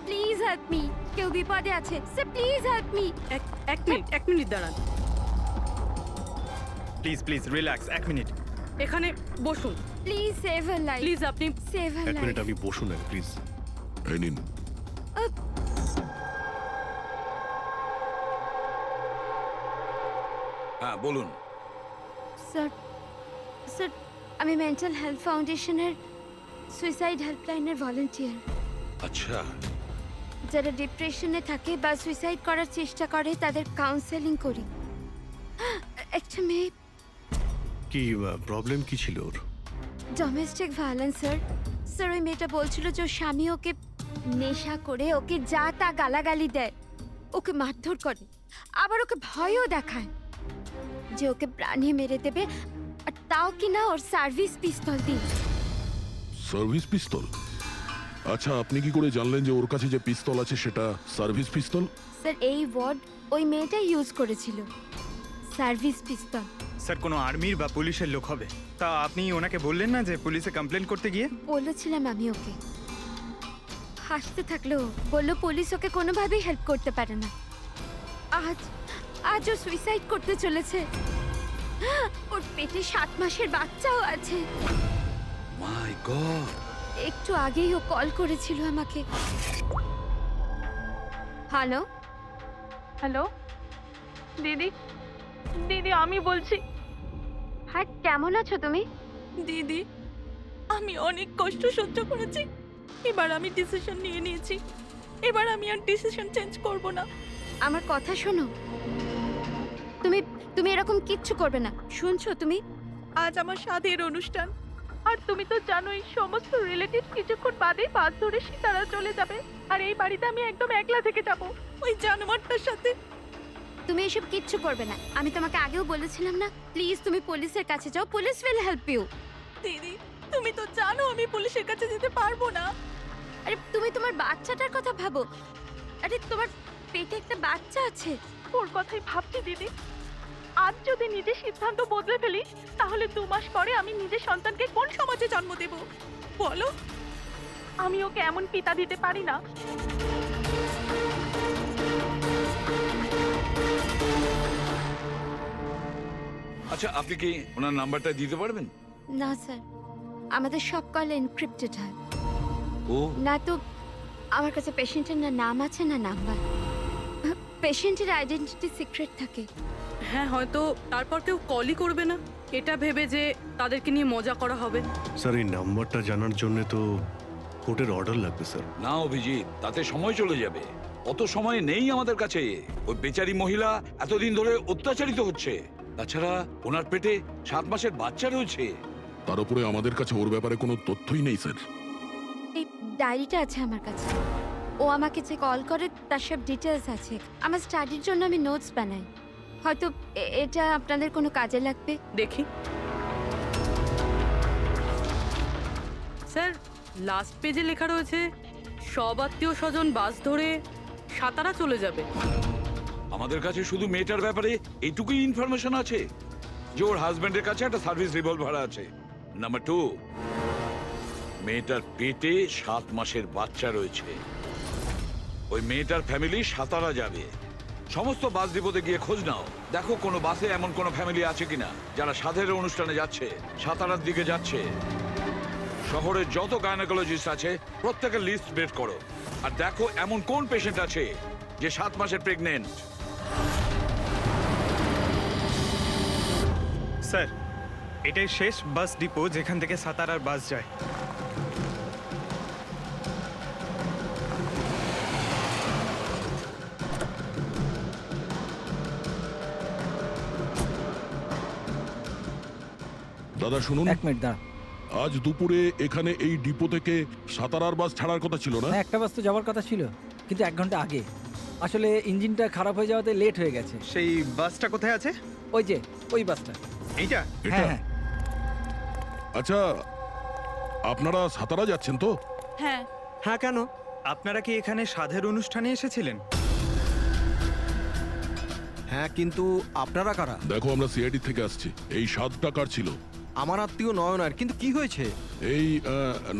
Please help me, কেউ বিপদে আছে স্যার, প্লিজ হেল্প মি। এক মিনিট দাঁড়ান, প্লিজ প্লিজ রিল্যাক্স, এক মিনিট। এখানে বসুন please save her life, please. আপনি সেভ হার এক মিনিট, লাইফ। আপনি বসুন না প্লিজ। এই নিন। হ্যাঁ বলুন। স্যার স্যার, আমি মেন্টাল হেলথ ফাউন্ডেশনের সুইসাইড হেল্পলাইনের ভলান্টিয়ার। আচ্ছা, যারা ডিপ্রেশনে থাকে বা সুইসাইড করার চেষ্টা করে তাদের কাউন্সেলিং করি। একটা মেয়ে, কি প্রবলেম কি ছিল ওর? Domestic violence sir. স্যার ওই মেয়েটা বলছিল যে ওর স্বামী ওকে নেশা করে ওকে যা তা গালাগালি দেয়, ওকে মারধর করে, আবার ওকে ভয়ও দেখায় যে ওকে প্রাণে মেরে দেবে, আর তাও কিনা ওর সার্ভিস পিস্তল দিয়ে। সার্ভিস পিস্তল? আচ্ছা, আপনি কি করে জানলেন যে ওর কাছে যে পিস্তল আছে সেটা সার্ভিস পিস্তল? স্যার এই ওয়ার্ড ওই মেয়েটাই ইউজ করেছিল, সার্ভিস পিস্তল। স্যার কোনো আর্মির বা পুলিশের লোক হবে। তা আপনি ওনাকে বললেন না যে পুলিশে কমপ্লেন করতে গিয়ে? বলেছিলাম আমি ওকে, হাসতে থাকলো, বললো পুলিশ ওকে কোনোভাবেই হেল্প করতে পারে না। আজ আজ ও সুইসাইড করতে চলেছে। ওর পেটে 7 মাসের বাচ্চাও আছে। মাই গড! একটু আগেই ও কল করেছিল আমাকে। হ্যালো হ্যালো দিদি, দিদি আমি বলছি। হ্যাঁ, কেমন আছো তুমি? দিদি আমি অনেক কষ্ট সহ্য করেছি, এবার আমি ডিসিশন নিয়ে নিয়েছি, এবার আমি আর ডিসিশন চেঞ্জ করব না। আমার কথা শোনো, তুমি তুমি এরকম কিচ্ছু করবে না, শুনছো তুমি? আজ আমার সাধের অনুষ্ঠান, আর তুমি তো জানোই সমস্ত রিলেটিভ কিছুক্ষণ বাদেই বাস ধরে সীতারা চলে যাবে, আর এই বাড়িতে আমি একদম একলা থেকে যাব ওই জানোয়ারটার সাথে। তুমি এসব কিচ্ছু করবে না, আমি তোমাকে আগেও বলেছিলাম না? প্লিজ তুমি পুলিশের কাছে যাও, পুলিশ উইল হেল্প ইউ। দিদি তুমি তো জানো আমি পুলিশের কাছে যেতে পারবো না। আরে তুমি তোমার বাচ্চাটার কথা ভাবো, আরে তোমার পেটে একটা বাচ্চা আছে। ওর কথাই ভাবছি দিদি, আজ যদি নিজের সিদ্ধান্ত বদলে ফেলি তাহলে 2 মাস পরে আমি নিজের সন্তানকে কোন সমাজে জন্ম দেব বলো? আমি ওকে এমন পিতা দিতে পারি না। আচ্ছা, আপনি কি ওনার নাম্বারটা দিতে পারবেন? না স্যার, আমাদের সব কল এনক্রিপ্টেড হয়। ও না তো আমার কাছে পেশেন্টের না নাম আছে না নাম্বার, পেশেন্টের আইডেন্টিটি সিক্রেট থাকে। হ্যাঁ, হয়তো তারপর কেউ কলই করবে না, এটা ভেবে যে তাদেরকে নিয়ে মজা করা হবে। স্যার এই নাম্বারটা জানার জন্য তো কোর্টের অর্ডার লাগবে স্যার। না অভিজিৎ, তাতে সময় চলে যাবে। অত সময় নেই আমাদের কাছে। ওই বেচারি মহিলা এতদিন ধরে অত্যাচারিত হচ্ছে, তাছাড়া ওনার পেটে 7 মাসের বাচ্চা রয়েছে। তার উপরে আমাদের কাছে ওর ব্যাপারে কোনো তথ্যই নেই স্যার। এই ডায়েরিটা আছে আমার কাছে, ও আমাকে যে কল করে তার সব ডিটেলস আছে। আমার স্টাডির জন্য আমি নোটস বানাই, হয়তো এটা আপনাদের কোনো কাজে লাগবে। দেখি স্যার, লাস্ট পেজে লেখা রয়েছে সব আত্মীয় স্বজন বাস ধরে সাতারা চলে যাবে। আমাদের কাছে শুধু মেয়েটার ব্যাপারে এইটুকুই ইনফরমেশন আছে যে ওর হাজবেন্ডের কাছে একটা সার্ভিস রিভলভার আছে। নাম্বার 2, মেয়েটার পেটে 7 মাসের বাচ্চা রয়েছে। ওই মেয়েটার ফ্যামিলি সাতারা যাবে। সমস্ত বাস ডিপোতে গিয়ে খোঁজ নাও, দেখো কোনো বাসে এমন কোনো ফ্যামিলি আছে কিনা যারা সাধের অনুষ্ঠানে যাচ্ছে, সাতারার দিকে যাচ্ছে। শহরের যত গাইনোকোলজিস্ট আছে প্রত্যেকের লিস্ট বের করো, আর দেখো এমন কোন পেশেন্ট আছে যে 7 মাসের প্রেগনেন্ট। স্যার এটাই শেষ বাস ডিপো যেখান থেকে সাতারার বাস যায়। দাদা শুনুন, এক মিনিট দাঁড়া। আজ দুপুরে এখানে এই ডিপো থেকে সাতারার বাস ছাড়ার কথা ছিল না? হ্যাঁ, একটা বাস তো যাওয়ার কথা ছিল, কিন্তু 1 ঘন্টা আগে। আসলে ইঞ্জিনটা খারাপ হয়ে যাওয়াতে লেট হয়ে গেছে। সেই বাসটা কোথায় আছে? ওই যে ওই বাসটা। এইটা? এটা? হ্যাঁ হ্যাঁ। আচ্ছা, আপনারা সাতারা যাচ্ছেন তো? হ্যাঁ। হ্যাঁ, কেন? আপনারা কি এখানে সাধের অনুষ্ঠানে এসেছিলেন? হ্যাঁ, কিন্তু আপনারা কারা? দেখো, আমরা সিআইডি থেকে আসছি। এই 7 টাকার ছিল। আমার আত্মীয় নয়নার, কিন্তু কি হয়েছে? এই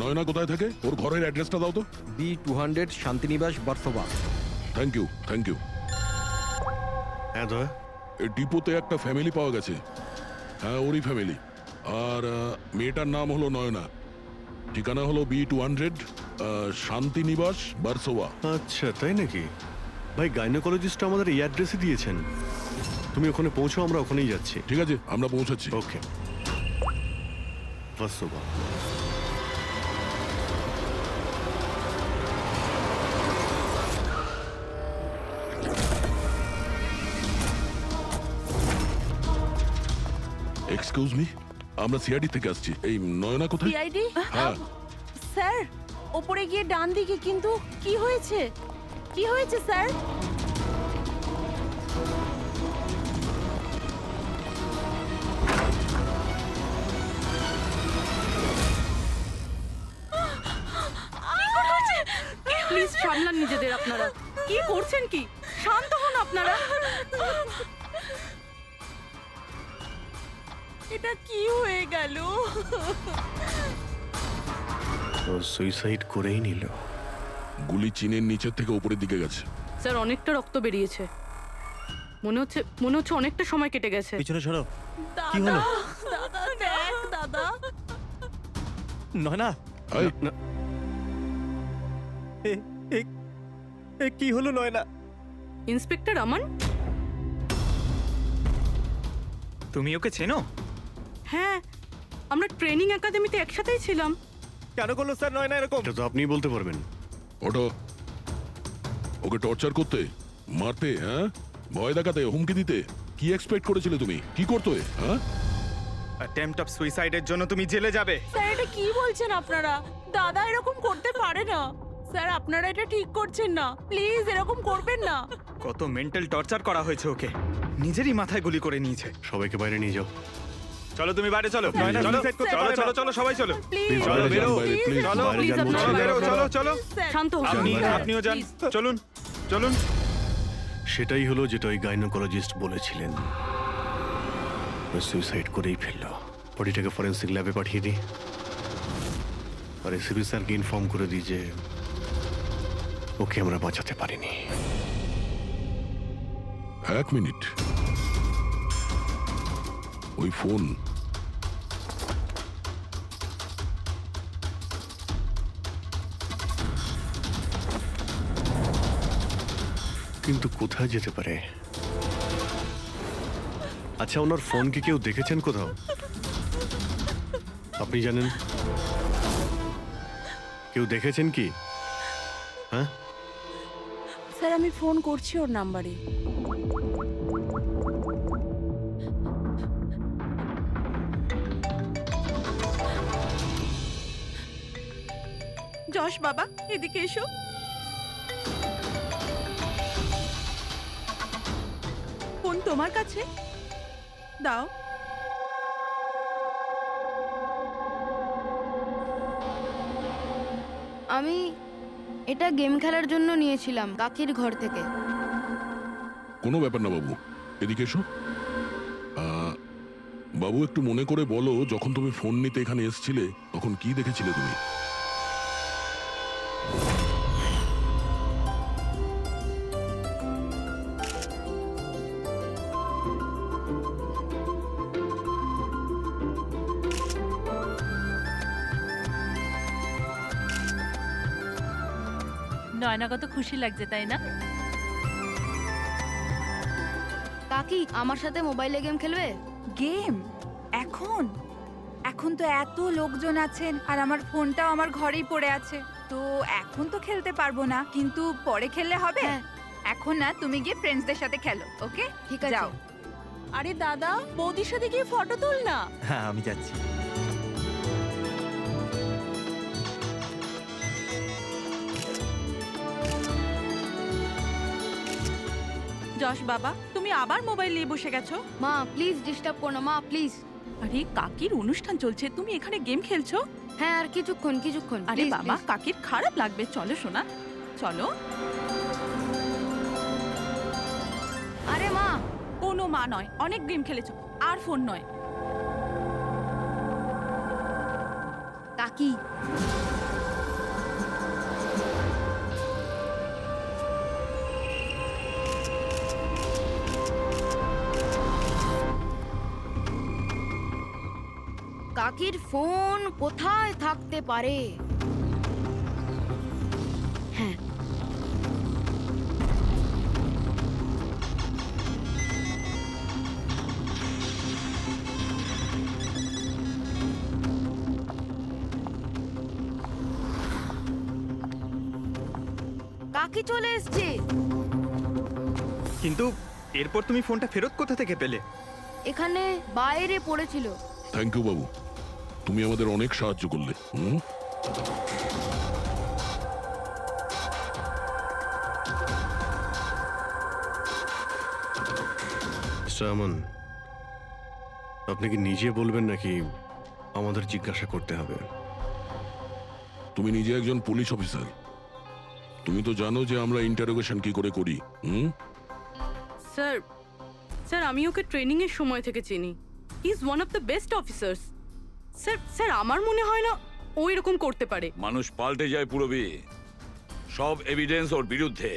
নয়না কোথায় থাকে? ওর ঘরের অ্যাড্রেসটা দাও তো। B200 Shantinibas Versova. Thank you, thank you. হ্যাঁ দয়া। এই ডিপোতে একটা ফ্যামিলি পাওয়া গেছে। হ্যাঁ, ওরই ফ্যামিলি। আর মেয়েটার নাম হলো নয়না। ঠিকানা হলো B200 শান্তিনিবাস বার্সোবা। আচ্ছা, তাই নাকি? ভাই, গাইনোকোলজিস্ট আমাদের এই অ্যাড্রেসে দিয়েছেন। তুমি ওখানে পৌঁছো, আমরা ওখানেই যাচ্ছি। ঠিক আছে, আমরা পৌঁছাচ্ছি। ওকে। বার্সোবা। এক্সকিউজ মি, আমরা সিআইডি থেকে আসছি। এই নয়না কোথায়? সিআইডি? হ্যাঁ। স্যার, ওপরে গিয়ে ডান দিকে। কিন্তু কি হয়েছে? কি হয়েছে স্যার? প্লিজ সামলান নিজেদের আপনারা। কি করছেন কি? শান্ত হন আপনারা। এটা কি হয়ে গেল? ও সুইসাইড করেই নিল। গুলি চিনের নিচের থেকে উপরের দিকে গেছে। স্যার, অনেকটা রক্ত বেরিয়েছে। মনে হচ্ছে অনেকটা সময় কেটে গেছে। পিছনে সরো। কি হলো? দাদা দেখ, দাদা। নয়না, এই, কি হলো নয়না? ইন্সপেক্টর আমান? তুমি ওকে চেনো? হ্যাঁ, আমরা ট্রেনিং একাডেমিতে একসাথেই ছিলাম। কেন করলো স্যার নয়না এরকম? এটা তো আপনিই বলতে পারবেন। ওটো। ওকে টর্চার করতে, মারতে, হ্যাঁ, ভয় দেখাতে, হুমকি দিতে কি এক্সপেক্ট করেছিলে তুমি? কি করতে? হ্যাঁ, অ্যাটেম্পট অফ সুইসাইডের জন্য তুমি জেলে যাবে। স্যার, এটা কি বলছেন আপনারা? দাদা এরকম করতে পারে না। স্যার, আপনারা এটা ঠিক করছেন না। প্লিজ এরকম করবেন না। কত মেন্টাল টর্চার করা হয়েছে ওকে, নিজেরই মাথায় গুলি করে নিয়েছে। সবাইকে বাইরে নিয়ে যাও। চলো তুমি বাইরে চলো। নয়না চলো suicide করতে চলো পারে না। চলো চলো সবাই চলো। প্লিজ চলো বাইরে বেরো। যান, বাইরে, please, চলো বাইরে যান please, বলছি। চলো বেরো, চলো চলো। শান্ত হন। আপনি বাইরে। আপনিও যান। Please. চলুন চলুন। সেটাই হলো যেটা ওই গাইনোকোলজিস্ট বলেছিলেন। ও সুইসাইড করেই ফেললো। বডিটাকে ফরেন্সিক ল্যাবে পাঠিয়ে দিই, আর এসিপি স্যারকে ইনফর্ম করে দিই যে ওকে আমরা বাঁচাতে পারিনি। 1 মিনিট। ওই ফোন। কিন্তু কোথায় যেতে পারে? আচ্ছা, ওনার ফোন কি কেউ দেখেছেন কোথাও? আপনি জানেন? কেউ দেখেছেন কি? হ্যাঁ, স্যার, আমি ফোন করছি ওর নাম্বারে। যশ বাবা, এদিকে এসো। ফোন তোমার কাছে দাও। আমি এটা গেম খেলার জন্য নিয়েছিলাম কাকির ঘর থেকে। কোনো ব্যাপার না বাবু, এদিকে এসো। বাবু, একটু মনে করে বলো, যখন তুমি ফোন নিতে এখানে এসেছিলে তখন কি দেখেছিলে তুমি? নয়না কত খুশি লাগছে, তাই না? কাকি আমার সাথে মোবাইলে গেম খেলবে? গেম? এখন? এখন তো এত লোকজন আছেন আর আমার ফোনটাও আমার ঘরেই পড়ে আছে, তো এখন তো খেলতে পারবো না, কিন্তু পরে খেললে হবে। হ্যাঁ। এখন না, তুমি গিয়ে ফ্রেন্ডসদের সাথে খেলো, ওকে? ঠিক আছে। যাও। আরে দাদা, বৌদির সাথে গিয়ে ফটো তুল না। হ্যাঁ, আমি যাচ্ছি। যশ বাবা, তুমি আবার মোবাইল নিয়ে বসে গেছো? মা প্লিজ ডিস্টার্ব করো না, মা প্লিজ। আরে কাকির অনুষ্ঠান চলছে, তুমি এখানে গেম খেলছো? হ্যাঁ, আর কিছুক্ষণ। আরে Please, বাবা, please। কাকির খারাপ লাগবে। চলো সোনা, চলো। আরে মা, কোনো মা নয়, অনেক গেম খেলেছো, আর ফোন নয়। কি? কাকির ফোন কোথায় থাকতে পারে? হ্যাঁ, কাকি চলে এসছে। কিন্তু এরপর তুমি ফোনটা ফেরত কোথা থেকে পেলে? এখানে বাইরে পড়েছিল। থ্যাংক ইউ বাবু, তুমি আমাদের অনেক সাহায্য করলে। মিস্টার আমান, আপনি কি নিজে বলবেন নাকি আমাদের জিজ্ঞাসা করতে হবে? তুমি নিজে একজন পুলিশ অফিসার, তুমি তো জানো যে আমরা ইন্টারোগেশন কি করে করি। স্যার স্যার আমি ওকে ট্রেনিং এর সময় থেকে চিনি। He is one of the best officers. Sir sir আমার মনে হয় না ও এরকম করতে পারে। মানুষ পাল্টে যায় পুরবি, সব এভিডেন্স ওর বিরুদ্ধে,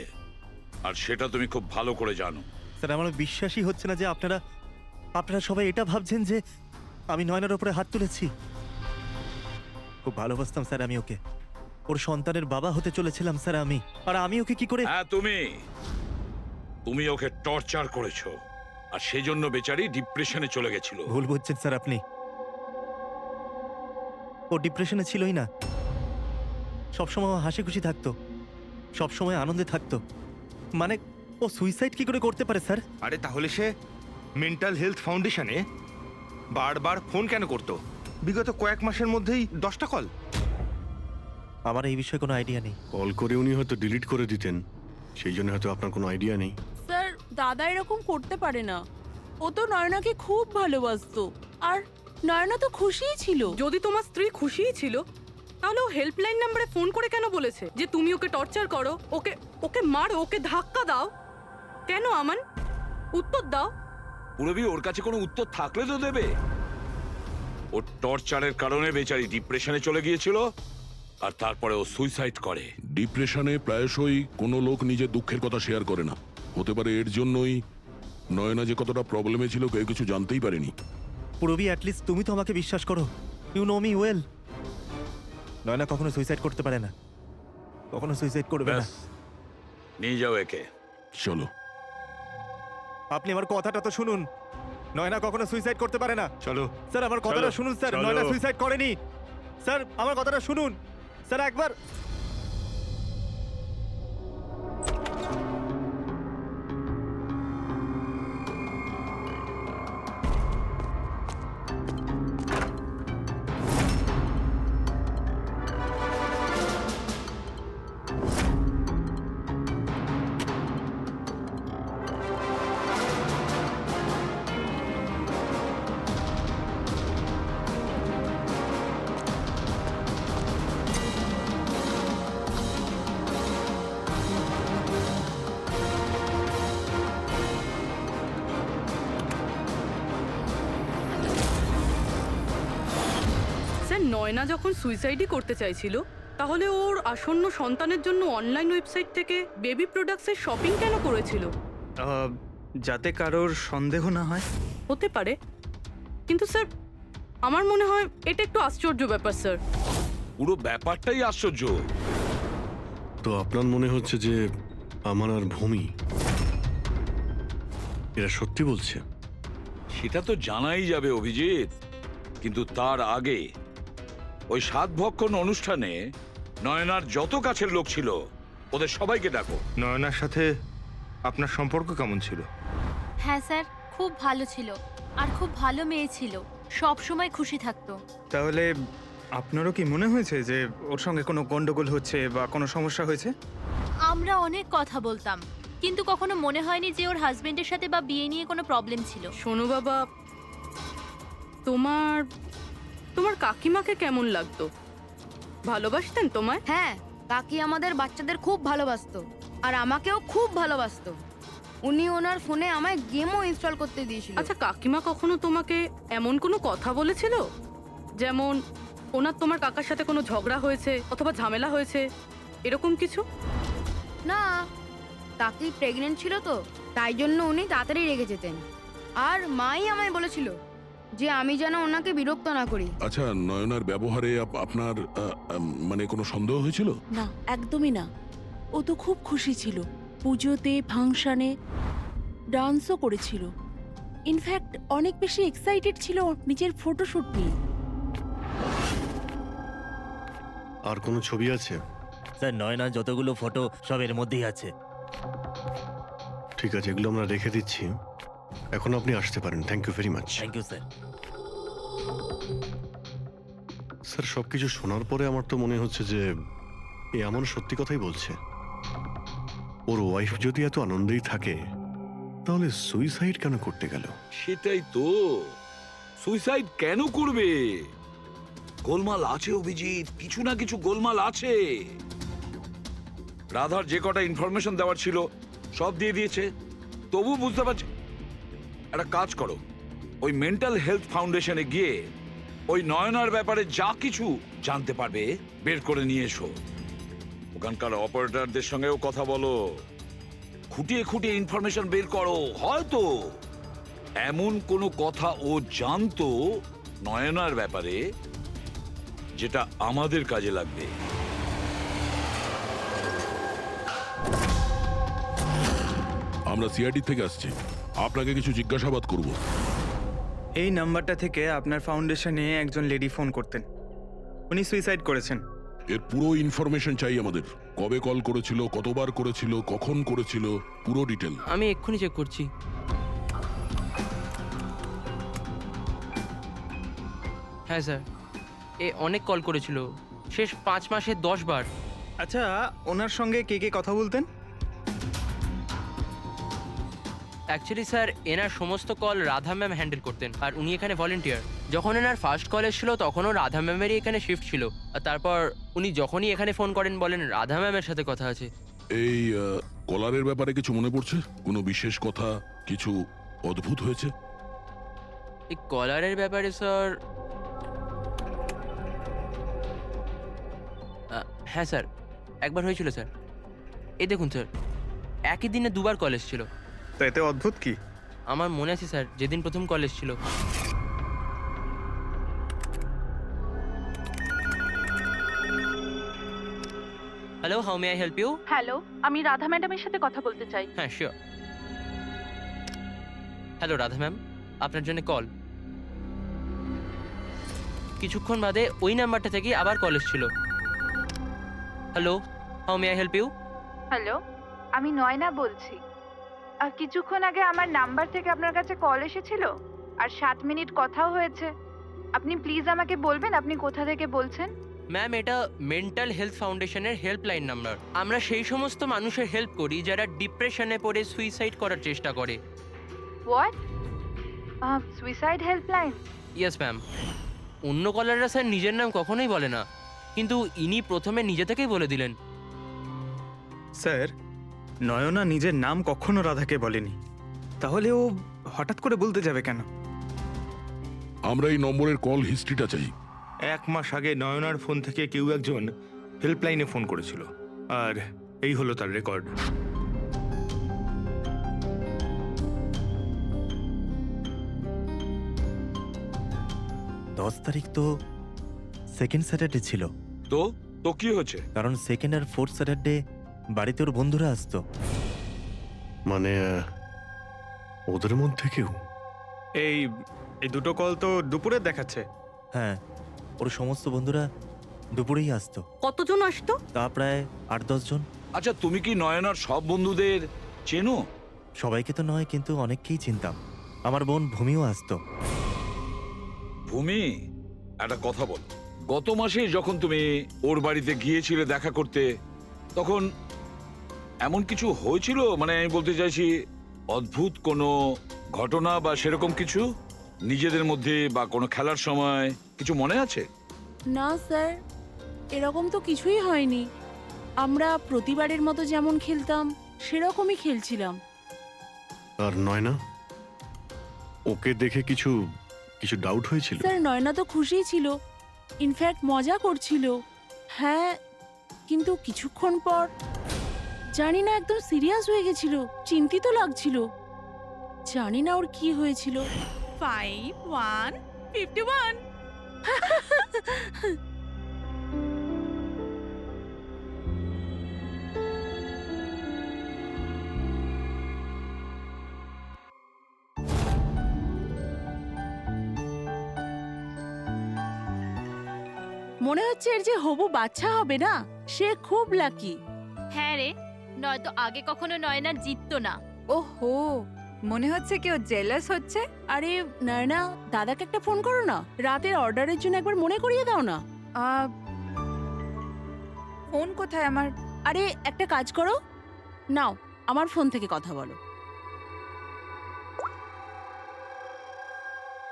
আর সেটা তুমি খুব ভালো করে জানো। স্যার আমার বিশ্বাসই হচ্ছে না যে আপনারা সবাই এটা ভাবছেন যে আমি নয়নার ওপরে হাত তুলেছি। খুব ভালোবাসতাম স্যার আমি ওকে, ওর সন্তানের বাবা হতে চলেছিলাম স্যার আমি। আর আমি ওকে কি করে? হ্যাঁ, তুমি ওকে টর্চার করেছো, আর সেই জন্য বেচারি ডিপ্রেশনে চলে গেছিল। ভুল বুঝছেন স্যার আপনি, ও ডিপ্রেশনে ছিলই না। সবসময় ও হাসি খুশি থাকতো, সবসময় আনন্দে থাকতো। মানে ও সুইসাইড কি করে করতে পারে স্যার? আরে তাহলে সে মেন্টাল হেলথ ফাউন্ডেশনে বারবার ফোন কেন করতো? বিগত কয়েক মাসের মধ্যেই 10টা কল। আমার এই বিষয়ে কোনো আইডিয়া নেই। কল করে উনি হয়তো ডিলিট করে দিতেন, সেই জন্য হয়তো আপনার কোনো আইডিয়া নেই। স্যার দাদা এরকম করতে পারে না। ও তো নয়নাকে খুব ভালোবাসতো, আর নয়না তো খুশিই ছিল। যদি তোমার স্ত্রী খুশিই ছিল, তাহলে ও হেল্পলাইন নম্বরে ফোন করে কেন বলেছে যে তুমি ওকে টর্চার করো, ওকে ওকে মারো, ওকে ধাক্কা দাও? কেন আমান, উত্তর দাও। পুরবি ওর কাছে কোনো উত্তর থাকলে তো দেবে। ওর টর্চারের কারণে বেচারি ডিপ্রেশনে চলে গিয়েছিল, আর তারপরে ও সুইসাইড করে। ডিপ্রেশনে প্রায়শই কোনো লোক নিজের দুঃখের কথা শেয়ার করে না। হতে পারে এর জন্যই নয়না যে কতটা প্রবলেমে ছিল কেউ কিছু জানতেই পারেনি। পুরবি অ্যাটলিস্ট তুমি তো আমাকে বিশ্বাস করো, you know me well. Naina কখনো সুইসাইড করতে পারে না, কখনো সুইসাইড করবে না। ব্যাস, নিয়ে যাও একে। চলো। আপনি আমার কথাটা তো শুনুন, নয়না কখনো সুইসাইড করতে পারে না। চলো স্যার আমার কথাটা শুনুন স্যার, চলো। নয়না সুইসাইড করেনি স্যার, আমার কথাটা শুনুন স্যার একবার। স্যার নয়না যখন সুইসাইডই করতে চাইছিল, তাহলে ওর আসন্ন সন্তানের জন্য অনলাইন ওয়েবসাইট থেকে বেবি প্রোডাক্টসের শপিং কেন করেছিল? যাতে কারোর সন্দেহ না হয়। হতে পারে, কিন্তু স্যার আমার মনে হয় এটা একটু আশ্চর্য ব্যাপার স্যার। পুরো ব্যাপারটাই আশ্চর্য। তো আপনার মনে হচ্ছে যে আমার আর ভূমি এরা সত্যি বলছে? সেটা তো জানাই যাবে অভিজিৎ, কিন্তু তার আগে ওই 7 ভক্ষণ অনুষ্ঠানে নয়নার যত কাছের লোক ছিল ওদের সবাইকে ডাকো। নয়নার সাথে আপনার সম্পর্ক কেমন ছিল? হ্যাঁ স্যার, খুব ভালো ছিল, আর খুব ভালো মেয়ে ছিল, সব সময় খুশি থাকতো। তাহলে আপনারও কি মনে হয়েছে যে ওর সঙ্গে কোনো গন্ডগোল হচ্ছে বা কোনো সমস্যা হয়েছে? আমরা অনেক কথা বলতাম, কিন্তু কখনো মনে হয়নি যে ওর হাজবেন্ডের সাথে বা বিয়ে নিয়ে কোনো প্রবলেম ছিল। শোনো বাবা, তোমার তোমার কাকিমাকে কেমন লাগতো? ভালোবাসতেন তোমায়? হ্যাঁ, কাকি আমাদের বাচ্চাদের খুব ভালোবাসতো, আর আমাকেও খুব ভালোবাসতো। উনি ওনার ফোনে আমায় গেমও ইনস্টল করতে দিয়েছিল। আচ্ছা, কাকিমা কখনো তোমাকে এমন কোনো কথা বলেছিল, যেমন ওনার তোমার কাকার সাথে কোনো ঝগড়া হয়েছে অথবা ঝামেলা হয়েছে এরকম কিছু? না, কাকি প্রেগনেন্ট ছিল তো, তাই জন্য উনি তাড়াতাড়ি রেগে যেতেন। আর মাই আমায় বলেছিল যে আমি যেন ওনাকে বিরক্ত না করি। আচ্ছা, নয়নার ব্যবহারে আপনার মানে কোনো সন্দেহ হয়েছিল? না, একদমই না। ও তো খুব খুশি ছিল, পুজোতে ফাংশনে ডান্সও করেছিল। ইনফ্যাক্ট অনেক বেশি এক্সাইটেড ছিল নিজের ফটোশুট নিয়ে। আর কোনো ছবি আছে? স্যার নয়না যতগুলো ফটো সব এর মধ্যেই আছে। ঠিক আছে, এগুলো আমরা রেখে দিচ্ছি। এখন আপনি আসতে পারেন। Thank you very much. Thank you sir. Sir, সবকিছু শোনার পরে আমার তো মনে হচ্ছে যে এ এমন সত্যি কথাই বলছে। ওর ওয়াইফ যদি এত আনন্দেই থাকে তাহলে সুইসাইড কেন করতে গেল? সেটাই তো, সুইসাইড কেন করবে? গোলমাল আছে অভিজিৎ, কিছু না কিছু গোলমাল আছে। রাধার যে কটা ইনফরমেশন দেওয়ার ছিল সব দিয়ে দিয়েছে, তবু বুঝতে পারছি। একটা কাজ করো, ওই মেন্টাল হেলথ ফাউন্ডেশনে গিয়ে ওই নয়নার ব্যাপারে যা কিছু জানতে পারবে বের করে নিয়ে এসো। ওখানকার অপারেটরদের সঙ্গেও কথা বলো, খুঁটিয়ে খুঁটিয়ে ইনফরমেশন বের করো। হয়তো এমন কোনো কথা ও জানতো নয়নার ব্যাপারে যেটা আমাদের কাজে লাগবে। আমরা সিআইডি থেকে আসছি, আপনাকে কিছু জিজ্ঞাসাবাদ করব। এই নাম্বারটা থেকে আপনার ফাউন্ডেশনে একজন লেডি ফোন করতেন, উনি সুইসাইড করেছেন। এর পুরো ইনফরমেশন চাই আমাদের। কবে কল করেছিল, কতবার করেছিল, কখন করেছিল, পুরো ডিটেল। আমি এক্ষুনি চেক করছি। হ্যাঁ স্যার, এ অনেক কল করেছিল, শেষ 5 মাসে 10 বার। আচ্ছা, ওনার সঙ্গে কে কে কথা বলতেন? অ্যাকচুয়ালি স্যার, এনার সমস্ত কল রাধা ম্যাম হ্যান্ডেল করতেন, আর উনি এখানে ভলেন্টিয়ার। যখন এনার ফার্স্ট কল এসেছিল তখনও রাধা ম্যামেরই এখানে শিফট ছিল, আর তারপর উনি যখনই এখানে ফোন করেন বলেন রাধা ম্যামের সাথে কথা আছে। এই কলারের ব্যাপারে কিছু মনে পড়ছে? কোনো বিশেষ কথা, কিছু অদ্ভুত হয়েছে? এই কলারের ব্যাপারে স্যার, হ্যাঁ স্যার, একবার হয়েছিল স্যার। এই দেখুন স্যার, একই দিনে 2বার কল এসেছিল। তো এতে অদ্ভুত কি? আমার মনে আছে স্যার, যেদিন প্রথম কল এসেছিল। Hello, how may I help you? Hello, আমি রাধা ম্যাডামের সাথে কথা বলতে চাই। হ্যাঁ, শিওর। হ্যালো রাধা ম্যাম, আপনার জন্য কল। কিছুক্ষণ বাদে ওই নাম্বারটা থেকে আবার কল এসেছিল। Hello, how may I help you? Hello, আমি নয়না বলছি। আর কিছুক্ষণ আগে আমার নাম্বার থেকে আপনার কাছে কল এসেছিল, আর 7 মিনিট কথাও হয়েছে। আপনি প্লিজ আমাকে বলবেন আপনি কোথা থেকে বলছেন? ম্যাম, এটা মেন্টাল হেলথ ফাউন্ডেশনের হেল্পলাইন নাম্বার। আমরা সেই সমস্ত মানুষের হেল্প করি যারা ডিপ্রেশনে পড়ে সুইসাইড করার চেষ্টা করে। What? Suicide helpline? Yes ma'am. অন্য কলাররা স্যার নিজের নাম কখনোই বলে না, কিন্তু ইনি প্রথমে নিজে থেকেই বলে দিলেন। স্যার, নয়না নিজের নাম কখনো রাধাকে বলেনি, তাহলে ও হঠাৎ করে বলতে যাবে কেন? আমরা এই নম্বরের কল হিস্ট্রিটা চাই। 1 মাস আগে নয়নার ফোন থেকে কেউ একজন হেল্পলাইনে ফোন করেছিল, আর এই হলো তার রেকর্ড। দশ তারিখ তো সেকেন্ড স্যাটারডে ছিল, তো তো কি হয়েছে? কারণ সেকেন্ড আর ফোর্থ স্যাটারডে বাড়িতে ওর বন্ধুরা আসতো। মানে ওদের মধ্যে কেউ? এই দুটো কল তো দুপুরে দেখাচ্ছে। হ্যাঁ, ওর সমস্ত বন্ধুরা দুপুরেই আসতো। কতজন আসতো? তা প্রায় 8-10 জন। আচ্ছা, তুমি কি নয়নার সব বন্ধুদের চেনো? সবাইকে তো নয়, কিন্তু অনেককেই চিনতাম। আমার বোন ভূমিও আসতো। ভূমি, একটা কথা বল। গত মাসে যখন তুমি ওর বাড়িতে গিয়েছিলে দেখা করতে, তখন এমন কিছু হয়েছিল? মানে আমি বলতে চাইছি, অদ্ভুত কোনো ঘটনা বা সেরকম কিছু নিজেদের মধ্যে, বা কোনো খেলার সময় কিছু মনে আছে? না স্যার, এরকম তো কিছুই হয়নি। আমরা প্রতিবারের মতো যেমন খেলতাম সেরকমই খেলছিলাম। আর নয়না, ওকে দেখে কিছু ডাউট হয়েছিল? স্যার, নয়না তো খুশিই ছিল, ইনফ্যাক্ট মজা করছিল। হ্যাঁ, কিন্তু কিছুক্ষণ পর জানি না একদম সিরিয়াস হয়ে গেছিল, চিন্তিত লাগছিল। জানি না ওর কি হয়েছিল। 51 মনে হচ্ছে এর যে হবু বাচ্চা হবে না, সে খুব লাকি। হ্যাঁ রে, নয়তো আগে কখনো নয়না জিততো না। ওহো, মনে হচ্ছে কেউ জেলাস হচ্ছে। আরে নয়না, দাদাকে একটা ফোন করো না, রাতের অর্ডারের জন্য একবার মনে করিয়ে দাও না। ফোন কোথায় আমার? আরে একটা কাজ করো, নাও আমার ফোন থেকে কথা বলো।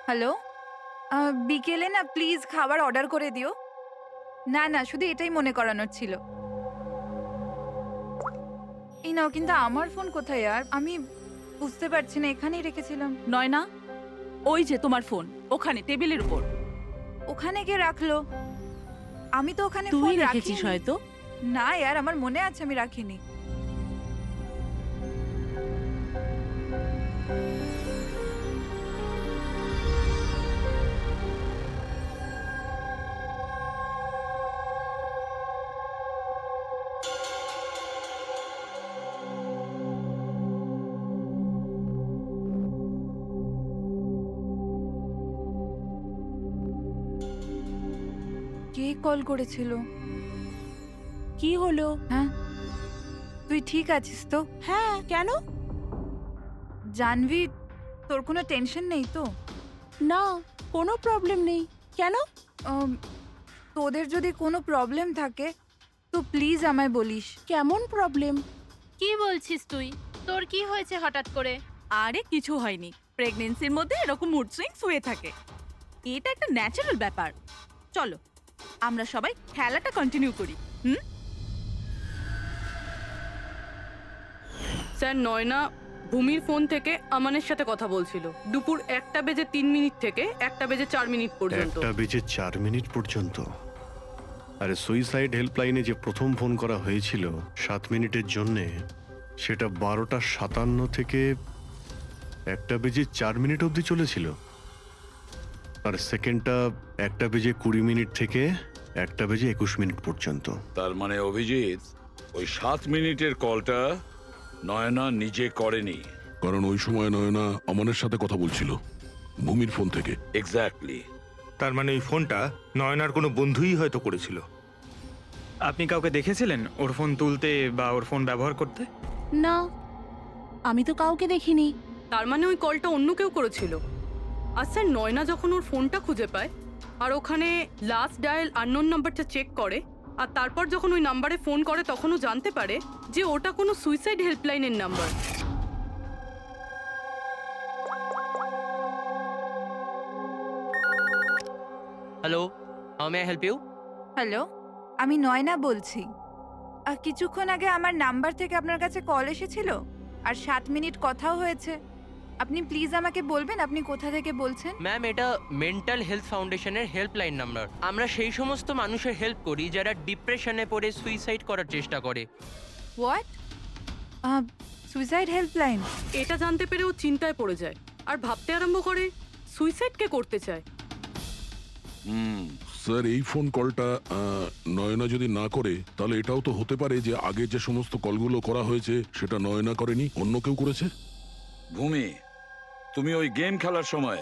হ্যালো, বিকেলে না প্লিজ খাবার অর্ডার করে দিও। না না, শুধু এটাই মনে করানোর ছিল। এই নাও, কিন্তু আমার ফোন কোথায় আর? আমি বুঝতে পারছি না, এখানেই রেখেছিলাম। নয়না, ওই যে তোমার ফোন ওখানে টেবিলের উপর। ওখানে কে রাখলো? আমি তো ওখানে তুই ফোন রেখেছিস রাখিনি। হয়তো। না यार, আমার মনে আছে আমি রাখিনি। কে কল করেছিল? কি হলো? হ্যাঁ, তুই ঠিক আছিস তো? হ্যাঁ, কেন? জানভি, তোর কোনো টেনশন নেই তো? না, কোনো প্রবলেম নেই। কেন? তোদের যদি কোনো প্রবলেম থাকে তো প্লিজ আমায় বলিস। কেমন প্রবলেম? কি বলছিস তুই? তোর কি হয়েছে হঠাৎ করে? আরে কিছু হয়নি, প্রেগন্যান্সির মধ্যে এরকম মুড সুইংস হয়ে থাকে, এটা একটা ন্যাচারাল ব্যাপার। চলো আমরা সবাই খেলাটা কন্টিনিউ করি। স্যার, নয়না ভূমির ফোন থেকে আমানের সাথে কথা বলছিল দুপুর 1:03 থেকে 1:04 পর্যন্ত। 1:04 পর্যন্ত? আরে সুইসাইড হেল্পলাইনে যে প্রথম ফোন করা হয়েছিল 7 মিনিটের জন্যে, সেটা 12:57 থেকে 1:04 অবধি চলেছিল। আর সেকেন্ডটা 1:20 থেকে 1:21 পর্যন্ত। তার মানে অভিজিৎ, ওই 7 মিনিটের কলটা নয়না নিজে করেনি। কারণ ওই সময় নয়না আমানের সাথে কথা বলছিল ভূমির ফোন থেকে। এক্স্যাক্টলি। তার মানে ওই ফোনটা নয়নার কোনো বন্ধুই হয়তো করেছিল। আপনি কাউকে দেখেছিলেন ওর ফোন তুলতে বা ওর ফোন ব্যবহার করতে? না, আমি তো কাউকে দেখিনি। তার মানে ওই কলটা অন্য কেউ করেছিল। আর স্যার, নয়না যখন ওর ফোনটা খুঁজে পায় আর ওখানে লাস্ট ডায়াল আননোন নাম্বারটা চেক করে, আর তারপর যখন ওই নাম্বারে ফোন করে তখন ও জানতে পারে যে ওটা কোনো সুইসাইড হেল্পলাইনের নাম্বার। Hello, how may I help you? Hello, আমি নয়না বলছি। কিছুক্ষণ আগে আমার নাম্বার থেকে আপনার কাছে কল এসেছিল আর 7 মিনিট কথাও হয়েছে। আপনি প্লিজ আমাকে বলবেন আপনি কোথা থেকে বলছেন? ম্যাম, এটা মেন্টাল হেলথ ফাউন্ডেশনের হেল্পলাইন নাম্বার। আমরা সেই সমস্ত মানুষের হেল্প করি যারা ডিপ্রেশনে পড়ে সুইসাইড করার চেষ্টা করে। হোয়াট? Suicide helpline? এটা জানতে পেরে ও চিন্তায় পড়ে যায় আর ভাবতে আরম্ভ করে সুইসাইড কে করতে চায়। স্যার, এই ফোন কলটা নয়না যদি না করে তাহলে এটাও তো হতে পারে যে আগে যে সমস্ত কলগুলো করা হয়েছে সেটা নয়না করেনি, অন্য কেউ করেছে। ভূমি, তুমি ওই গেম খেলার সময়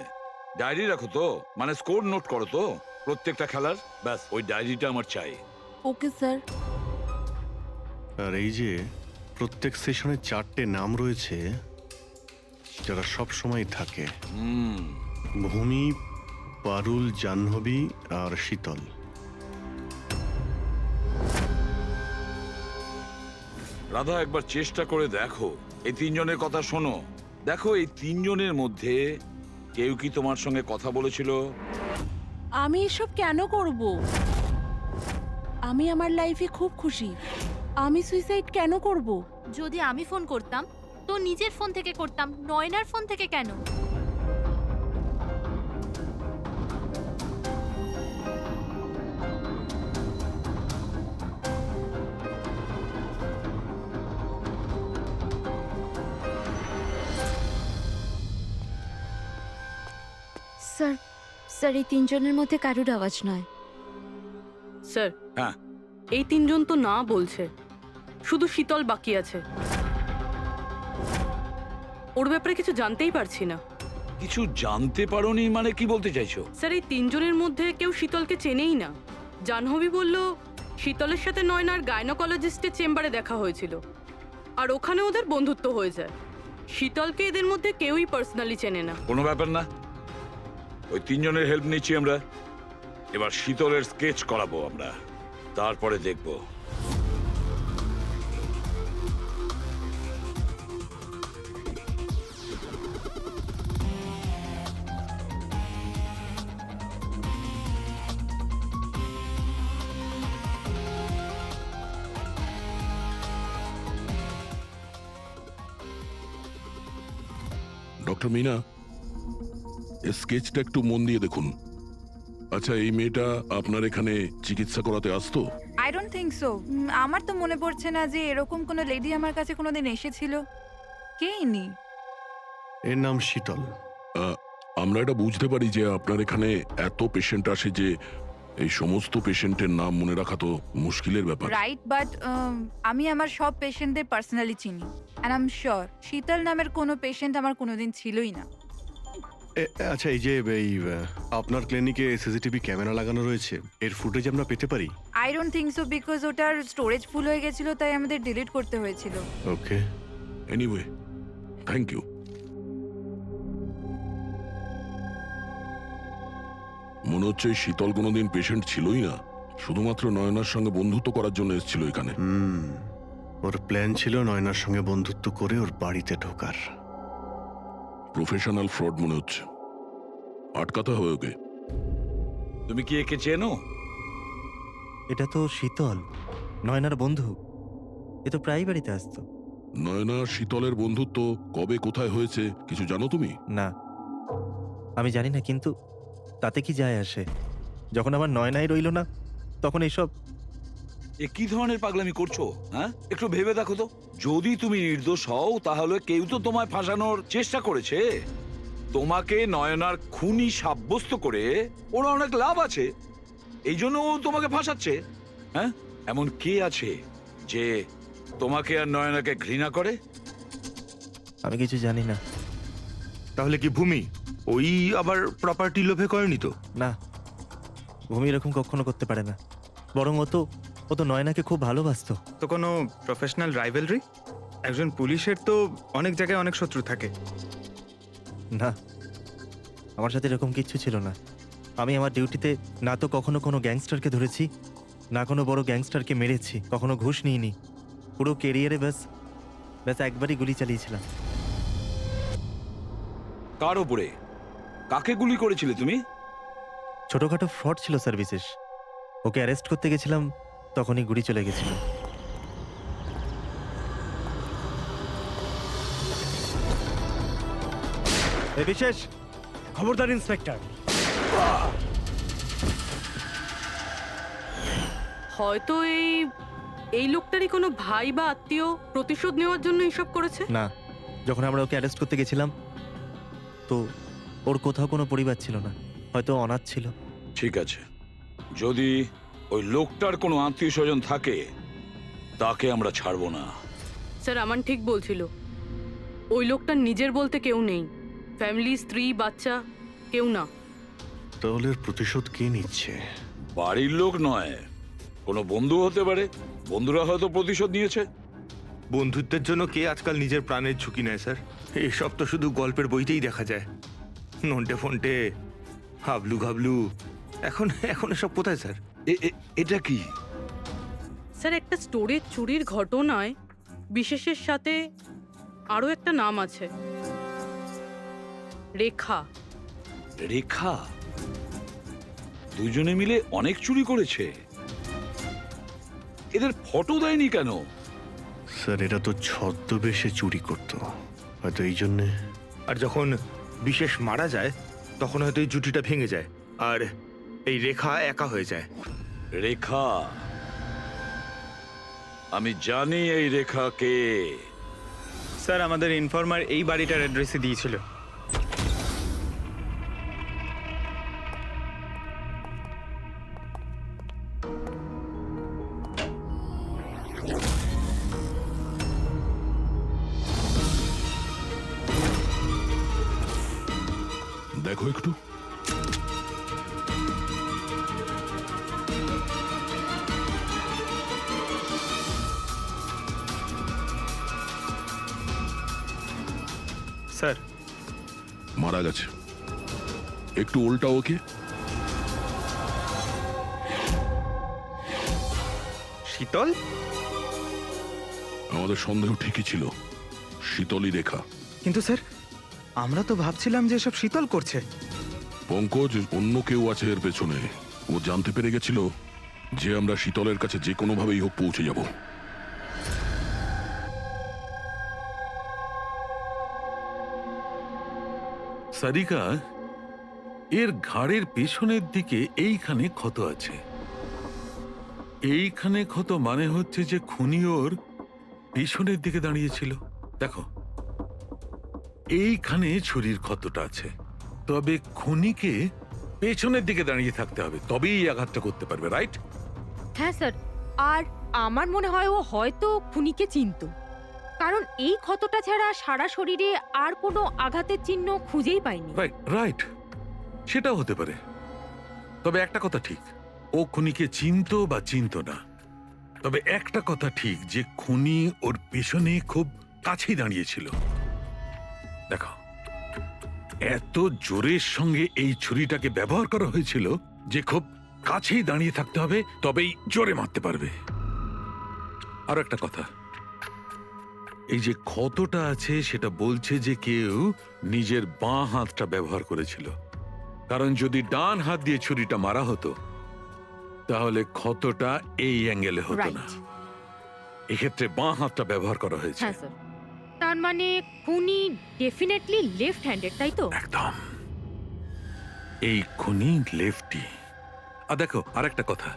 ডায়েরি রাখো তো? মানে স্কোর নোট করো তো প্রত্যেকটা খেলার? ব্যাস, ওই ডায়েরিটা আমার চাই। Okay sir. আর এই যে প্রত্যেক সেশনে 4টে নাম রয়েছে যারা সব সময় থাকে: ভূমি, পারুল, জাহ্নবী আর শীতল। রাধা, একবার চেষ্টা করে দেখো, এই 3 জনের কথা শোনো। দেখো, এই 3 জনের মধ্যে কেউ কি তোমার সঙ্গে কথা বলেছিল? আমি এসব কেন করব? আমি আমার লাইফে খুব খুশি। আমি সুইসাইড কেন করব? যদি আমি ফোন করতাম তো নিজের ফোন থেকে করতাম, নয়নার ফোন থেকে কেন? স্যার স্যার এই তিনজনের মধ্যে কারুর আওয়াজ নয়। স্যার হ্যাঁ। এই তিনজন তো না বলছে, শুধু শীতল বাকি আছে। ওর ব্যাপারে কিছু জানতেই পারছি না। কিছু জানতে পারোনি মানে কি বলতে চাইছো? স্যার এই তিনজনের মধ্যে কেউ শীতলকে চেনেই না। জাহ্নবী বলল শীতলের সাথে নয়নার গাইনোকোলজিস্টের চেম্বারে দেখা হয়েছিল, আর ওখানে ওদের বন্ধুত্ব হয়ে যায়। শীতলকে এদের মধ্যে কেউই পার্সোনালি চেনে না। কোনো ব্যাপার না, ওই তিনজনের হেল্প নিচ্ছি আমরা। এবার শীতলের স্কেচ করাবো আমরা, তারপরে দেখবো। ডক্টর মিনা, এই স্কেচটা একটু মন দিয়ে দেখুন। আচ্ছা, এই মেয়েটা আপনার এখানে চিকিৎসা করাতে আসতো? I don't think so. আমার তো মনে পড়ছে না যে এরকম কোনো লেডি আমার কাছে কোনোদিন এসেছিল। কে ইনি? এর নাম শীতল। আমরা এটা বুঝতে পারি যে আপনার এখানে এত পেশেন্ট আসে যে এই সমস্ত পেশেন্টের নাম মনে রাখা তো মুশকিলের ব্যাপার। রাইট, বাট আমি আমার সব পেশেন্টদের পার্সোনালি চিনি, অ্যান্ড আই এম শিওর শীতল নামের কোনো পেশেন্ট আমার কোনোদিন ছিলই না। আচ্ছা, এই যে আপনার ক্লিনিকে সিসিটিভি ক্যামেরা লাগানো রয়েছে, এর ফুটেজ আমরা পেতে পারি? I don't think so, because ওটার স্টোরেজ ফুল হয়ে গেছিল, তাই আমাদের ডিলিট করতে হয়েছিল। ওকে, এনিওয়ে, থ্যাংক ইউ। মনে হচ্ছে এই শীতল কোনোদিন পেশেন্ট ছিলই না, শুধুমাত্র নয়নার সঙ্গে বন্ধুত্ব করার জন্য এসেছিল এখানে। ওর প্ল্যান ছিল নয়নার সঙ্গে বন্ধুত্ব করে ওর বাড়িতে ঢোকার। প্রফেশনাল ফ্রড মনে হচ্ছে। আটকাতে হবে ওকে। তুমি কি একে চেনো? এটা তো শীতল, নয়নার বন্ধু। এ তো প্রায় বাড়িতে আসতো। নয়না শীতলের বন্ধুত্ব কবে কোথায় হয়েছে কিছু জানো তুমি? না, আমি জানি না, কিন্তু তাতে কি যায় আসে? যখন আমার নয়নাই রইল না, তখন এইসব। এ কি ধরনের পাগলামি করছো? হ্যাঁ, একটু ভেবে দেখো তো। যদি তুমি নির্দোষ হও তাহলে কেউ তো তোমায় ফাঁসানোর চেষ্টা করেছে। তোমাকে নয়নার খুনি সাব্যস্ত করে ওর অনেক লাভ আছে, এই জন্য ও তোমাকে ফাঁসাচ্ছে। হ্যাঁ, এমন কে আছে যে তোমাকে আর নয়নাকে ঘৃণা করে? আমি কিছু জানি না। তাহলে কি ভূমি ওই আবার প্রপার্টি লোভে করেনি তো? না, ভূমি এরকম কখনো করতে পারে না। বরং ও তো নয়নাকে খুব ভালোবাসতো। তো কোনো প্রফেশনাল রাইভেলরি? একজন পুলিশের তো অনেক জায়গায় অনেক শত্রু থাকে। না, আমার সাথে এরকম কিচ্ছু ছিল না। আমি আমার ডিউটিতে না তো কখনো কোনো গ্যাংস্টারকে ধরেছি, না কোনো বড় গ্যাংস্টারকে মেরেছি, কখনো ঘুষ নিইনি। পুরো কেরিয়ারে ব্যাস একবারই গুলি চালিয়েছিলাম। কার ওপরে? কাকে গুলি করেছিলে তুমি? ছোটখাটো ফ্রড ছিল স্যার, বিশেষ। ওকে অ্যারেস্ট করতে গেছিলাম, তখনই গুলি চলে গেছিল। বিশেষ খবরদার ইন্সপেক্টর। হয়তো এই লোকটারই কোনো ভাই বা আত্মীয় প্রতিশোধ নেওয়ার জন্য এসব করেছে। না, যখন আমরা ওকে অ্যারেস্ট করতে গেছিলাম তো ওর কোথাও কোনো পরিবার ছিল না, হয়তো অনাথ ছিল। ঠিক আছে, যদি ওই লোকটার কোনো আত্মীয় স্বজন থাকে তাকে আমরা ছাড়বো না। স্যার আমান ঠিক বলছিল, ওই লোকটার নিজের বলতে কেউ নেই, ফ্যামিলি, স্ত্রী, বাচ্চা কেউ না। তাহলে প্রতিশোধ কে নিচ্ছে? বাড়ির লোক নয়, কোনো বন্ধু হতে পারে। বন্ধুরা হয়তো প্রতিশোধ নিয়েছে। বন্ধুত্বের জন্য কে আজকাল নিজের প্রাণের ঝুঁকি নেয় স্যার? এসব তো শুধু গল্পের বইতেই দেখা যায়। নন্টে ফন্টে, হাবলু ঘাবলু, এখন এসব কোথায় স্যার? এটা কি? স্যার একটা স্টোরেজ চুরির ঘটনায় বিশেষের সাথে আরো একটা নাম আছে, রেখা। রেখা? দুজনে মিলে অনেক চুরি করেছে। এদের ফটো দেয়নি কেন? স্যার এরা তো ছদ্মবেশে চুরি করতো, হয়তো এই জন্যে। আর যখন বিশেষ মারা যায় তখন হয়তো এই জুটিটা ভেঙে যায় আর এই রেখা একা হয়ে যায়। রেখা? আমি জানি এই রেখা কে। স্যার আমাদের ইনফর্মার এই বাড়িটার অ্যাড্রেসে দিয়েছিল। দেখো একটু। স্যার মারা গেছে। একটু উল্টা ওকে। শীতল? আমাদের সন্দেহ ঠিকই ছিল, শীতলই রেখা। কিন্তু স্যার আমরা তো ভাবছিলাম যে এসব শীতল করছে। পঙ্কজ, অন্য কেউ আছে এর পেছনে। ও জানতে পেরে গেছিল যে আমরা শীতলের কাছে যে কোনো ভাবেই হোক পৌঁছে যাব। সারিকা, এর ঘাড়ের পেছনের দিকে এইখানে ক্ষত আছে। এইখানে ক্ষত মানে হচ্ছে যে খুনি ওর পেছনের দিকে দাঁড়িয়েছিল। দেখো, এইখানে ছুরির ক্ষতটা আছে। তবে খুনিকে পেছনের দিকে দাঁড়িয়ে থাকতে হবে, তবেই এই আঘাতটা করতে পারবে, রাইট? হ্যাঁ স্যার, আর আমার মনে হয় ও হয়তো খুনিকে চিনতো, কারণ এই ক্ষতটা ছাড়া সারা শরীরে আর কোনো আঘাতের চিহ্ন খুঁজেই পাইনি। রাইট রাইট, সেটাও হতে পারে। তবে একটা কথা ঠিক, ও খুনিকে চিনতো বা চিনতো না, তবে একটা কথা ঠিক যে খুনি ওর পেছনে খুব কাছেই দাঁড়িয়েছিল। দেখো, এত জোরের সঙ্গে এই ছুরিটাকে ব্যবহার করা হয়েছিল যে খুব কাছেই দাঁড়িয়ে থাকতে হবে, তবেই জোরে মারতে পারবে। আর একটা কথা, এই যে ক্ষতটা আছে সেটা বলছে যে কেউ নিজের বাঁ হাতটা ব্যবহার করেছিল, কারণ যদি ডান হাত দিয়ে ছুরিটা মারা হতো তাহলে ক্ষতটা এই অ্যাঙ্গেলে হতো না। এক্ষেত্রে বাঁ হাতটা ব্যবহার করা হয়েছে। হ্যাঁ স্যার, তার মানে খুনি ডেফিনেটলি লেফট হ্যান্ডেড, তাই তো? একদম, এই খুনি লেফটি। আর দেখো, আরেকটা কথা,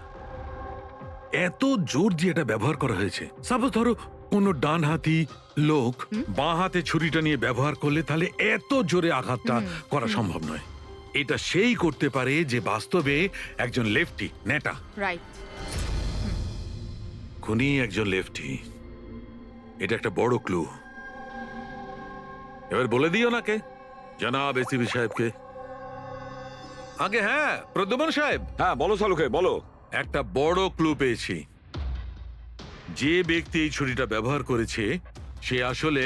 এত জোর দিয়ে এটা ব্যবহার করা হয়েছে। সাপোজ ধরো কোনো ডান হাতি লোক বাঁ হাতে ছুরিটা নিয়ে ব্যবহার করলে তাহলে এত জোরে আঘাতটা করা সম্ভব নয়। এটা সেই করতে পারে যে বাস্তবে একজন লেফটি, নেটা। রাইট। খুনি একজন লেফটি, এটা একটা বড় ক্লু। এবার বলে দিও নাকে জনাব এসিপি সাহেবকে। আগে হ্যাঁ, প্রদ্যুম্ন সাহেব। হ্যাঁ বলো সালুকে, বলো। একটা বড় ক্লু পেয়েছি। যে ব্যক্তি এই ছুরিটা ব্যবহার করেছে সে আসলে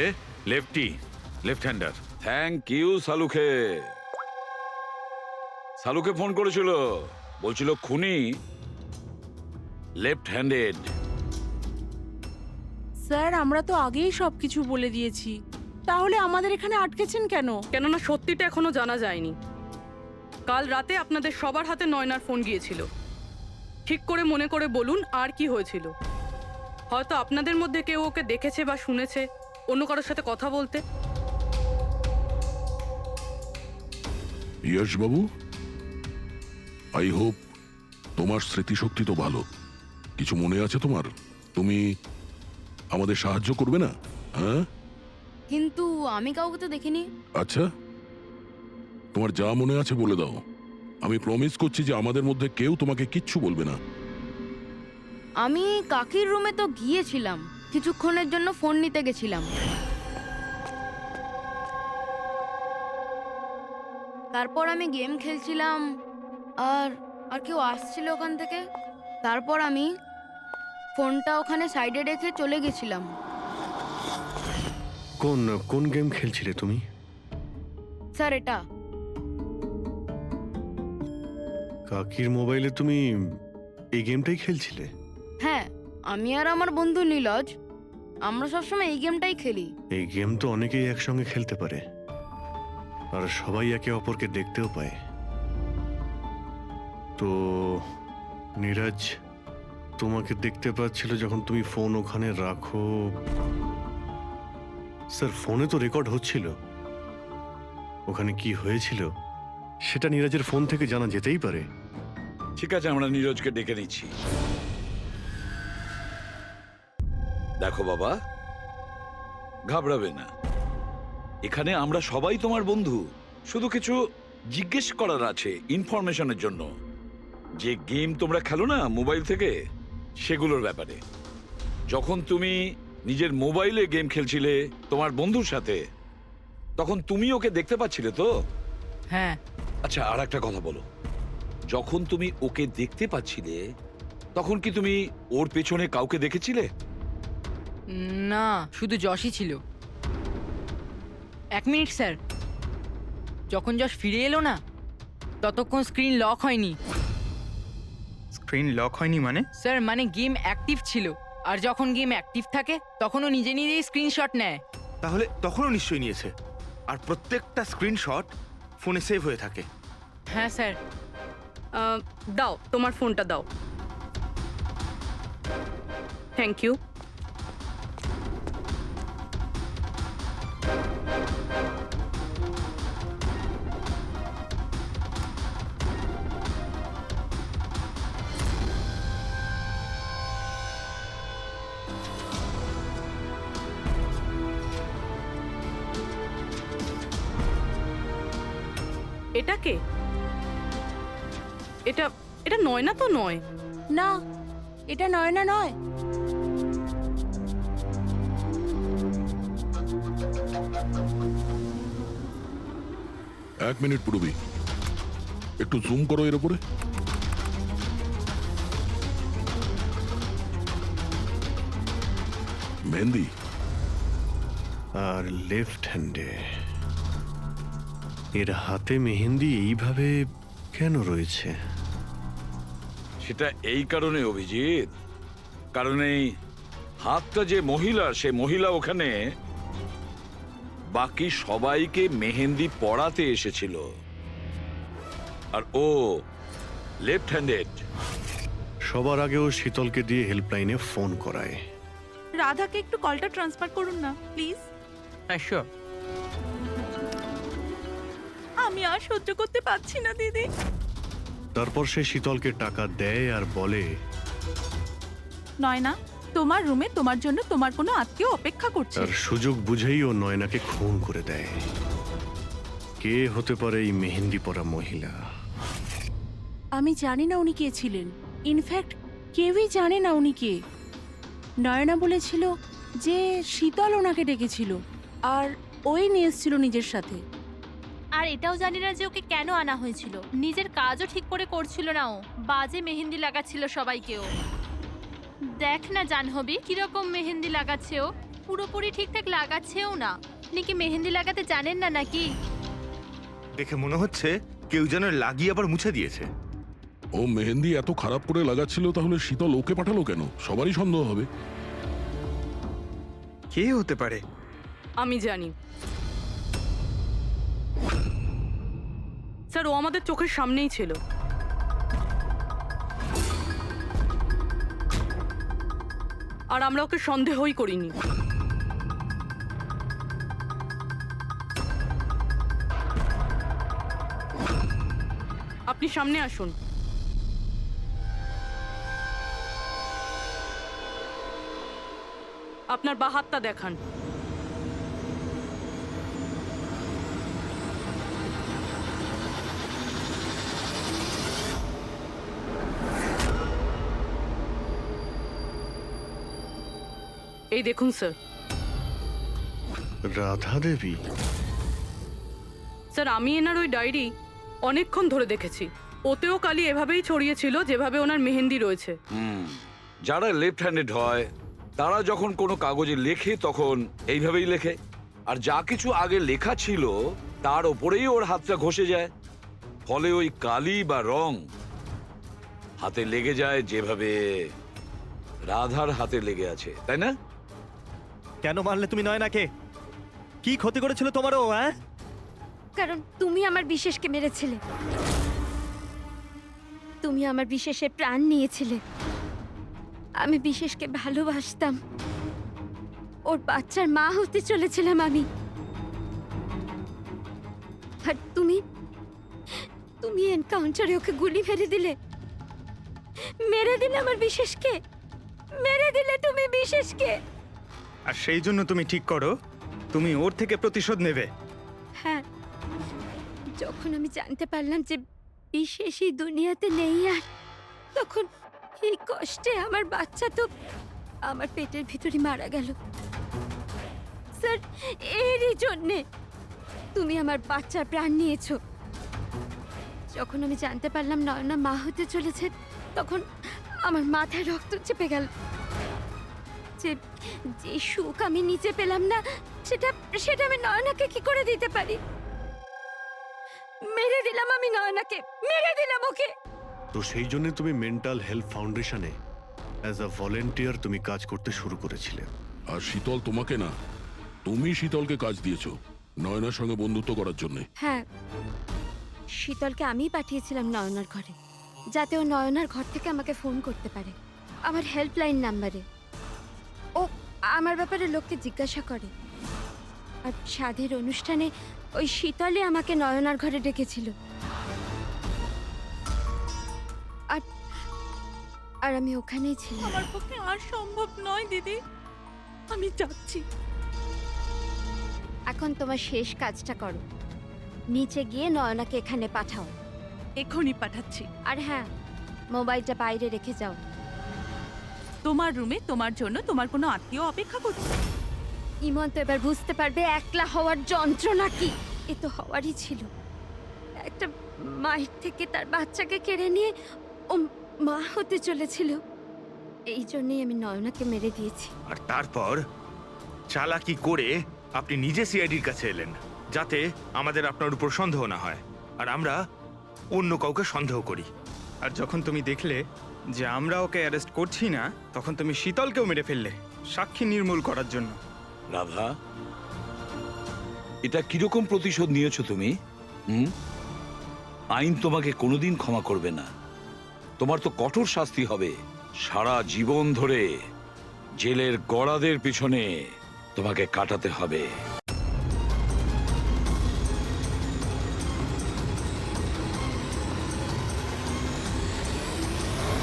lefty, left hander. Thank you সালুকে। সালুকে ফোন করেছিল, বলছিল খুনি লেফট হ্যান্ডেড। স্যার, আমরা তো আগেই সবকিছু বলে দিয়েছি, তাহলে আমাদের এখানে আটকেছেন কেন? কেননা সত্যিটা এখনো জানা যায়নি। কাল রাতে আপনাদের সবার হাতে নয়নার ফোন গিয়েছিল। ঠিক করে মনে করে বলুন আর কি হয়েছিল। হয়তো আপনাদের মধ্যে কেউ ওকে দেখেছে বা শুনেছে অন্য কারোর সাথে কথা বলতে। ইয়শ বাবু, আই হোপ তোমার স্মৃতিশক্তি তো ভালো, কিছু মনে আছে তোমার? তুমি আমাদের সাহায্য করবে না? হ্যাঁ, কিন্তু আমি কাউকে তো দেখিনি। আচ্ছা, তোমার যা মনে আছে বলে দাও। আমি প্রমিস করছি যে আমাদের মধ্যে কেউ তোমাকে কিচ্ছু বলবে না। আমি কাকির রুমে তো গিয়েছিলাম, কিছুক্ষণের জন্য ফোন নিতে গেছিলাম। তারপর আমি গেম খেলছিলাম, আর আর কেউ আসছিল ওখান থেকে। তারপর আমি ফোনটা ওখানে সাইডে রেখে চলে গেছিলাম। কোন কোন গেম খেলছিলে তুমি? স্যার, এটা কাকির মোবাইলে তুমি এই গেমটাই খেলছিলে? হ্যাঁ, আমি আর আমার বন্ধু নীলজ আমরা সবসময় এই গেমটাই খেলি। এই গেম তো অনেকেই একসঙ্গে খেলতে পারে, আর সবাই একে অপরকে দেখতেও পায়। তো নীরজ তোমাকে দেখতে পাচ্ছিল যখন তুমি ফোন ওখানে রাখো। স্যার, ফোনে তো রেকর্ড হচ্ছিল, ওখানে কি হয়েছিল সেটা নীরজের ফোন থেকে জানা যেতেই পারে। ঠিক আছে, আমরা নীরজকে ডেকে নিচ্ছি। দেখো বাবা, ঘাবড়াবে না, এখানে আমরা সবাই তোমার বন্ধু। শুধু কিছু জিজ্ঞেস করার আছে ইনফরমেশনের জন্য। যে গেম তোমরা খেলো না মোবাইল থেকে, সেগুলোর ব্যাপারে। যখন তুমি নিজের মোবাইলে গেম খেলছিলে তোমার বন্ধুর সাথে, তখন তুমি ওকে দেখতে পাচ্ছিলে তো? হ্যাঁ। আচ্ছা, আর একটা কথা বলো, যখন তুমি ওকে দেখতে পাচ্ছিলে তখন কি তুমি ওর পেছনে কাউকে দেখেছিলে? না, শুধু যশই ছিল। 1 মিনিট স্যার, যখন যশ ফিরে এলো না ততক্ষণ স্ক্রিন লক হয়নি। স্ক্রিন লক হয়নি মানে? স্যার মানে গেম অ্যাক্টিভ ছিল, আর যখন গেম অ্যাক্টিভ থাকে তখন ও নিজে নিজেই স্ক্রিনশট নেয়। তাহলে তখনও নিশ্চয়ই নিয়েছে, আর প্রত্যেকটা স্ক্রিনশট ফোনে সেভ হয়ে থাকে। হ্যাঁ স্যার। দাও তোমার ফোনটা দাও। Thank you. এটা কে? এটা এটা নয়না তো নয়। না, এটা নয়না নয়। 1 মিনিট পূর্বী, একটু জুম করো এর উপরে। মেহেন্দি আর লেফট হ্যান্ডে এর হাতে মেহেন্দি এইভাবে কেন রয়েছে? সেটা এই কারণে অভিজিৎ, কারণ এই হাতটা যে মহিলা, সে মহিলা ওখানে বাকি সবাইকে মেহেন্দি পড়াতে এসেছিল, আর ও লেফট হ্যান্ডেড। সবার আগেও শীতলকে দিয়ে হেল্পলাইনে ফোন করায়। রাধাকে একটু কলটা ট্রান্সফার করুন না প্লিজ। হ্যাঁ শিওর। আমি আর সহ্য করতে পারছি না দিদি। তারপর সে শীতলকে টাকা দেয় আর বলে, নয়না, তোমার রুমে তোমার জন্য তোমার কোনো আত্মীয় অপেক্ষা করছে। তার সুযোগ বুঝেই ও নয়নাকে খুন করে দেয়। কে হতে পারে এই মেহেন্দি পরা মহিলা? আমি জানি না উনি কে ছিলেন। ইনফ্যাক্ট কেউই জানে না উনি কে। নয়না বলেছিল যে শীতল ওনাকে ডেকেছিল, আর ওই নিয়ে এসেছিল নিজের সাথে। আর এটাও জানি না যে ওকে কেন আনা হয়েছিল। নিজের কাজও ঠিক করে করছিল না ও, বাজে মেহেন্দি লাগাচ্ছিল সবাইকেও। দেখ না জাহ্নবী, কিরকম মেহেন্দি লাগাচ্ছে ও, পুরোপুরি ঠিকঠাক লাগাচ্ছেও না। আপনি কি মেহেন্দি লাগাতে জানেন না নাকি? দেখে মনে হচ্ছে কেউ যেন লাগিয়ে আবার মুছে দিয়েছে। ও মেহেন্দি এত খারাপ করে লাগাচ্ছিল, তাহলে শীতল ওকে পাঠালো কেন? সবারই সন্দেহ হবে। কে হতে পারে? আমি জানি স্যার, ও আমাদের চোখের সামনেই ছিল। আর আমরা ওকে সন্দেহই করিনি। আপনি সামনে আসুন। আপনার বা হাতটা দেখান। এই দেখুন স্যার। রাধা দেবী? স্যার, আমি এনার ওই ডায়েরি অনেকক্ষণ ধরে দেখেছি। ওতেও কালি এভাবেই ছড়িয়েছিল যেভাবে ওনার মেহেন্দি রয়েছে। যারা লেফট হ্যান্ডেড হয় তারা যখন কোনো কাগজে লেখে তখন এইভাবেই লেখে, আর যা কিছু আগে লেখা ছিল তার ওপরেই ওর হাতটা ঘষে যায়। ফলে ওই কালি বা রং হাতে লেগে যায় যেভাবে রাধার হাতে লেগে আছে, তাই না? কেন মারলে তুমি নয়নাকে? কি ক্ষতি করেছিল তোমারও? হ্যাঁ, কারণ তুমি আমার বিশেষকে মেরেছিলে। তুমি আমার বিশেষের প্রাণ নিয়েছিলে। আমি বিশেষকে ভালোবাসতাম। ওর বাচ্চার মা হতে চলেছিলাম আমি। আর তুমি তুমি এনকাউন্টারে ওকে গুলি মেরে দিলে। মেরে দিলে আমার বিশেষকে, মেরে দিলে তুমি বিশেষকে। আর সেই জন্য তুমি ঠিক করো তুমি ওর থেকে প্রতিশোধ নেবে। হ্যাঁ, যখন আমি জানতে পারলাম যে বিশেষ এই দুনিয়াতে নেই আর, তখন এই কষ্টে আমার বাচ্চা তো আমার পেটের ভিতরে মারা গেল। স্যার, এরই জন্যে তুমি আমার বাচ্চার প্রাণ নিয়েছো। যখন আমি জানতে পারলাম নয়না মা হতে চলেছে, তখন আমার মাথায় রক্ত চেপে গেল। যে যে সুখ আমি নিজে পেলাম না, সেটা সেটা আমি নয়নাকে কি করে দিতে পারি? মেরে দিলাম আমি নয়নাকে, মেরে দিলাম ওকে। তো সেই জন্য তুমি মেন্টাল হেলথ ফাউন্ডেশনে অ্যাজ আ ভলেন্টিয়ার তুমি কাজ করতে শুরু করেছিলে। আর শীতল তোমাকে না, তুমি শীতলকে কাজ দিয়েছো নয়নার সঙ্গে বন্ধুত্ব করার জন্য। হ্যাঁ, শীতলকে আমিই পাঠিয়েছিলাম নয়নার ঘরে, যাতে ও নয়নার ঘর থেকে আমাকে ফোন করতে পারে আমার হেল্পলাইন নাম্বারে। ও আমার ব্যাপারে লোককে জিজ্ঞাসা করে। আর সাধের অনুষ্ঠানে ওই শীতলে আমাকে নয়নার ঘরে ডেকেছিল। আর আর আমি ওখানেই ছিলাম। আমার পক্ষে আর সম্ভব নয় দিদি, আমি যাচ্ছি। এখন তোমার শেষ কাজটা করো, নিচে গিয়ে নয়নাকে এখানে পাঠাও। এখনই পাঠাচ্ছি। আর হ্যাঁ, মোবাইলটা বাইরে রেখে যাও। তোমার রুমে তোমার জন্য তোমার কোনো আত্মীয় অপেক্ষা করছে। ইমন তো এবার বুঝতে পারবে একলা হওয়ার যন্ত্রণা কি। এ তো হওয়ারই ছিল। একটা মায়ের থেকে তার বাচ্চাকে কেড়ে নিয়ে ও মা হতে চলেছিল। এই জন্যই আমি নয়নাকে মেরে দিয়েছি। আর তারপর চালাকি করে আপনি নিজে সিআইডির কাছে এলেন, যাতে আমাদের আপনার উপর সন্দেহ না হয় আর আমরা অন্য কাউকে সন্দেহ করি। আর যখন তুমি দেখলে যে আমরা ওকে অ্যারেস্ট করছি না, তখন তুমি শীতলকেও মেরে ফেললে সাক্ষী নির্মূল করার জন্য। রাধা, এটা কিরকম প্রতিশোধ নিয়েছো তুমি? আইন তোমাকে কোনোদিন ক্ষমা করবে না। তোমার তো কঠোর শাস্তি হবে। সারা জীবন ধরে জেলের গড়াদের পিছনে তোমাকে কাটাতে হবে।